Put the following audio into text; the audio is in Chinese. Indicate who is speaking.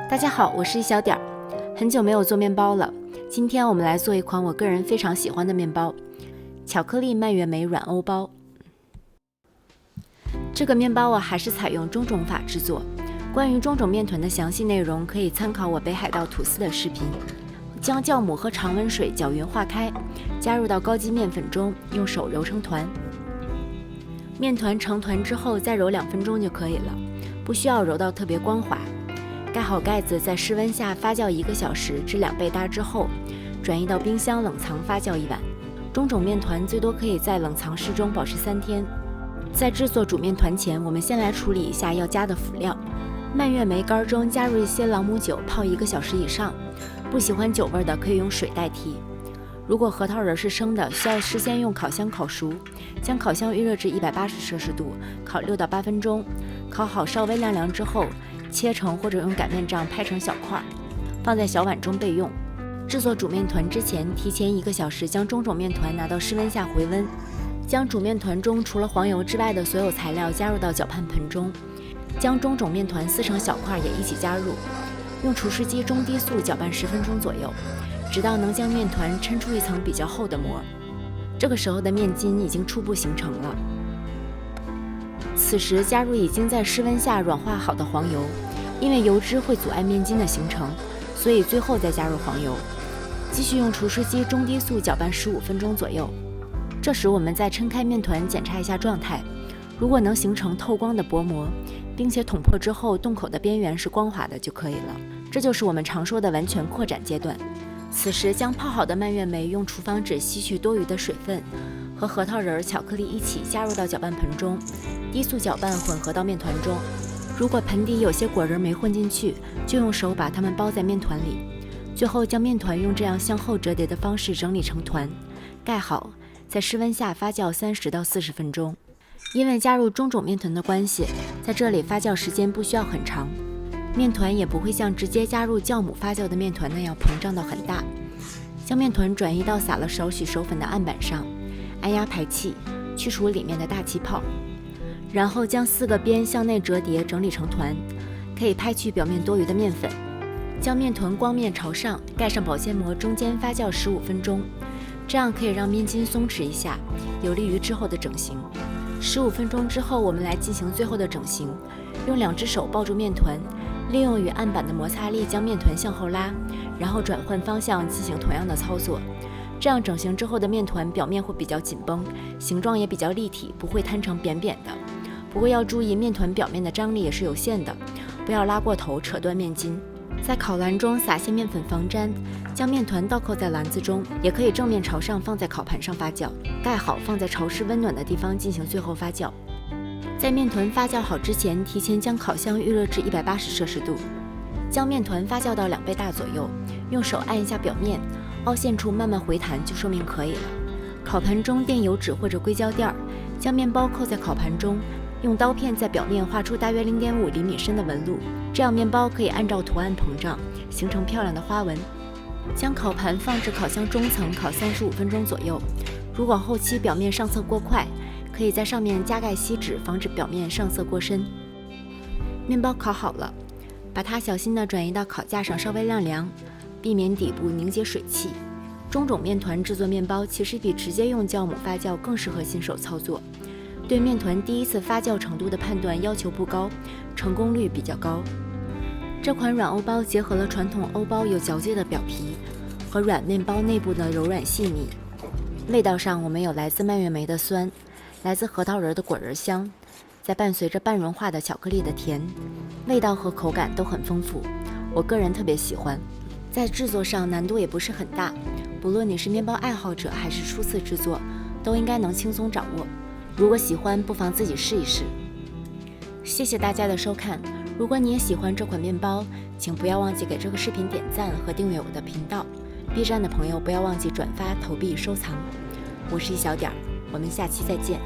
Speaker 1: 大家好，我是一小点儿，很久没有做面包了。今天我们来做一款我个人非常喜欢的面包——巧克力蔓越莓软欧包。这个面包还是采用中种法制作。关于中种面团的详细内容，可以参考我北海道吐司的视频。将酵母和常温水搅匀化开，加入到高筋面粉中，用手揉成团。面团成团之后，再揉2分钟就可以了，不需要揉到特别光滑。盖好盖子，在室温下发酵1个小时至2倍大之后，转移到冰箱冷藏发酵1晚。中种面团最多可以在冷藏室中保持3天。在制作煮面团前，我们先来处理一下要加的辅料。蔓越莓干中加入一些朗姆酒，泡1个小时以上。不喜欢酒味的可以用水代替。如果核桃仁是生的，需要事先用烤箱烤熟，将烤箱预热至180摄氏度，烤6到8分钟。烤好稍微晾凉之后，切成或者用擀面杖拍成小块，放在小碗中备用。制作煮面团之前，提前1个小时将中种面团拿到室温下回温，将煮面团中除了黄油之外的所有材料加入到搅拌盆中，将中种面团撕成小块也一起加入，用厨师机中低速搅拌10分钟左右，直到能将面团抻出一层比较厚的膜。这个时候的面筋已经初步形成了。此时加入已经在室温下软化好的黄油，因为油脂会阻碍面筋的形成，所以最后再加入黄油。继续用厨师机中低速搅拌15分钟左右。这时我们再抻开面团检查一下状态，如果能形成透光的薄膜，并且捅破之后洞口的边缘是光滑的就可以了。这就是我们常说的完全扩展阶段。此时将泡好的蔓越莓用厨房纸吸去多余的水分，和核桃仁、巧克力一起加入到搅拌盆中，低速搅拌混合到面团中。如果盆底有些果仁没混进去，就用手把它们包在面团里。最后将面团用这样向后折叠的方式整理成团，盖好，在室温下发酵30到40分钟。因为加入中种面团的关系，在这里发酵时间不需要很长，面团也不会像直接加入酵母发酵的面团那样膨胀到很大。将面团转移到撒了少许手粉的案板上，按压排气，去除里面的大气泡，然后将4个边向内折叠整理成团，可以拍去表面多余的面粉。将面团光面朝上，盖上保鲜膜，中间发酵15分钟，这样可以让面筋松弛一下，有利于之后的整形。15分钟之后，我们来进行最后的整形。用2只手抱住面团，利用与案板的摩擦力将面团向后拉，然后转换方向进行同样的操作。这样整形之后的面团表面会比较紧绷，形状也比较立体，不会摊成扁扁的。不过要注意，面团表面的张力也是有限的，不要拉过头扯断面筋。在烤篮中撒些面粉防粘，将面团倒扣在篮子中，也可以正面朝上放在烤盘上发酵，盖好放在潮湿温暖的地方进行最后发酵。在面团发酵好之前，提前将烤箱预热至180摄氏度，将面团发酵到2倍大左右，用手按一下表面，凹陷处慢慢回弹就说明可以了。烤盘中垫油纸或者硅胶垫，将面包扣在烤盘中，用刀片在表面画出大约0.5厘米深的纹路，这样面包可以按照图案膨胀，形成漂亮的花纹。将烤盘放置烤箱中层烤35分钟左右，如果后期表面上色过快，可以在上面加盖锡纸，防止表面上色过深。面包烤好了，把它小心地转移到烤架上稍微晾凉，避免底部凝结水汽。中种面团制作面包其实比直接用酵母发酵更适合新手操作，对面团第一次发酵程度的判断要求不高，成功率比较高。这款软欧包结合了传统欧包有嚼劲的表皮和软面包内部的柔软细腻。味道上，我们有来自蔓越莓的酸，来自核桃仁的果仁香，再伴随着半融化的巧克力的甜，味道和口感都很丰富，我个人特别喜欢。在制作上难度也不是很大，不论你是面包爱好者还是初次制作，都应该能轻松掌握。如果喜欢，不妨自己试一试。谢谢大家的收看，如果你也喜欢这款面包，请不要忘记给这个视频点赞和订阅我的频道。B 站的朋友不要忘记转发、投币、收藏。我是一小点儿，我们下期再见。